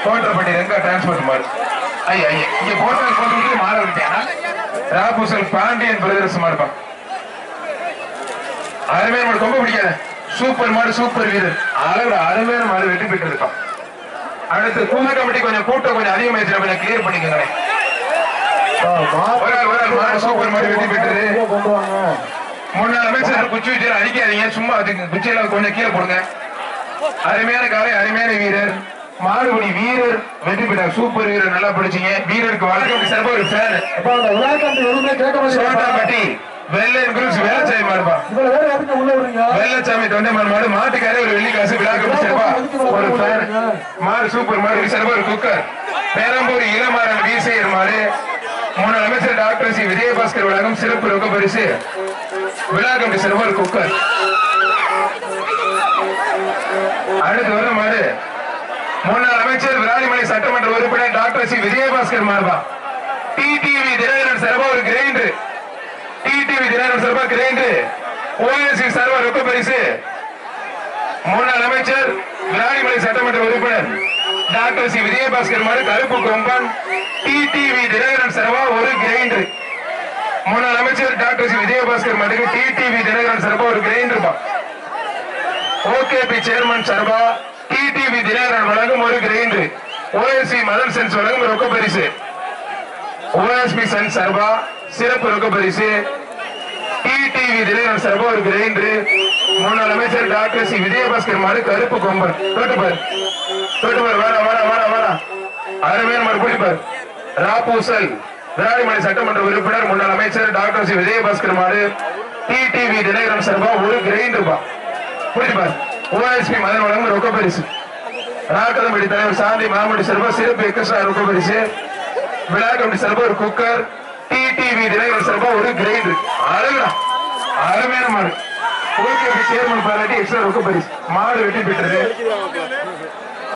Kottapatti Renga transport மாடு. ஐயா ஐயா இங்க போட்டால் போட்டு மாற விட்டேன். ராபூசல் பாண்டியன் பிரதர்ஸ் மாடுப்பா. அருமையான மாடு, ரொம்ப பிடிக்காத சூப்பர் மாடு, சூப்பர் வீரர், அளவு அருமையான மாடு வெற்றி பெற்று இருக்கான். அடுத்து கூந்த கமிட்டி கொஞ்சம் கூட்டம் கொஞ்சம் அதிகமாயிடுச்சு, கொஞ்சம் கிளியர் பண்ணிக்கோங்க. மாடு சூப்பர் மாடு வெற்றி பெற்றது. முன்னாள் அமைச்சர் குச்சி வச்சு அடிக்காதீங்க, சும்மா அதுக்கு குச்சியில கொஞ்சம் கீழே போடுங்க. அருமையான காலை, அருமையான வீரர், மாடுபடி வீரர் வெற்றி பெற்றார். சூப்பர் வீரர், நல்லா படிச்சீங்க. வீரருக்கு வழக்கம் சிறப்பாக ஒரு ஃபேன். சோட்டாப்பட்டி வெள்ளன் குரூஸ் வேலச்சாமி மாடுப்பா. வெள்ளச்சாமி தொண்டை மாடு, மாட்டுக்காரே ஒரு வெள்ளி காசு விழாக்கு சிறப்பா ஒரு ஃபேன். மாடு சூப்பர் மாடு, சிறப்பா ஒரு குக்கர். பேரம்பூர் இளமாறன் வீசையர் மாடு. முன்னாள் அமைச்சர் டாக்டர் சி விஜயபாஸ்கர் வழங்கும் சிறப்பு ரொக்க பரிசு விழாக்கம் சிறப்பா ஒரு குக்கர். அடுத்து வர மாடு முன்னாள் அமைச்சர் விராலிமலை சட்டமன்ற உறுப்பினர் டாக்டர் சி விஜயபாஸ்கர் மாடுபா. டிடிவி தினகரன் சிறப்பா ஒரு கிரைண்டர். டிடிவி தினகரன் சிறப்பா கிரைண்டர். ஓஎஸ்சி சர்வ ரொக்க பரிசு முன்னாள் அமைச்சர் விராலிமலை சட்டமன்ற உறுப்பினர் டாக்டர் சி விஜயபாஸ்கர் மாடு கருப்பு கொம்பன். டிடிவி தினகரன் சர்வா ஒரு கிரைண்டர். முன்னாள் அமைச்சர் டாக்டர் சி விஜயபாஸ்கர் மாட்டுக்கு டிடிவி தினகரன் சர்வா ஒரு கிரைண்டர். ஓகேபி சேர்மன் சர்வா டிடிவி தினகரன் வழங்கும் ஒரு கிரைண்டர். ஓஎஸ்சி மதன் சென்ஸ் வழங்கும் ரொக்க பரிசு. ஓஎஸ்பி சென்ஸ் சர்வா சிறப்பு ரொக்க பரிசு. டிடிவி தினகரன் சர்வா ஒரு கிரைண்டர். முன்னாள் அமைச்சர் டாக்டர் சி விஜயபாஸ்கர் மாடு கருப்பு கொம்பன். தோட்டுப்பார் வாடா வாடா வாடா வாடா, அருமையான மாடு பிடிப்பார். ராபூசல் விராலிமலை சட்டமன்ற உறுப்பினர் முன்னாள் அமைச்சர் டாக்டர் சி விஜயபாஸ்கர் மாடு டிடிவி தினகரன் சர்வா ஒரு கிரைண்டர் பிடிப்பார். ஓஎஸ்பி மதன் வழங்கும் ரொக்க பரிசு. ராக்கதம்படி தலைவர் சாந்தி மாமடி சர்வா சிறப்பு எக்ஸ்ட்ரா ரொக்க பரிசு. விழா கமிட்டி சர்வா ஒரு குக்கர். டிடிவி தினகரன் சர்வா ஒரு கிரைண்டர். அழகுடா, அருமையான மாடு. ஓகேபி சேர்மன் பாராட்டி எக்ஸ்ட்ரா ரொக்க பரிசு. மாடு வெற்றி பெற்றது.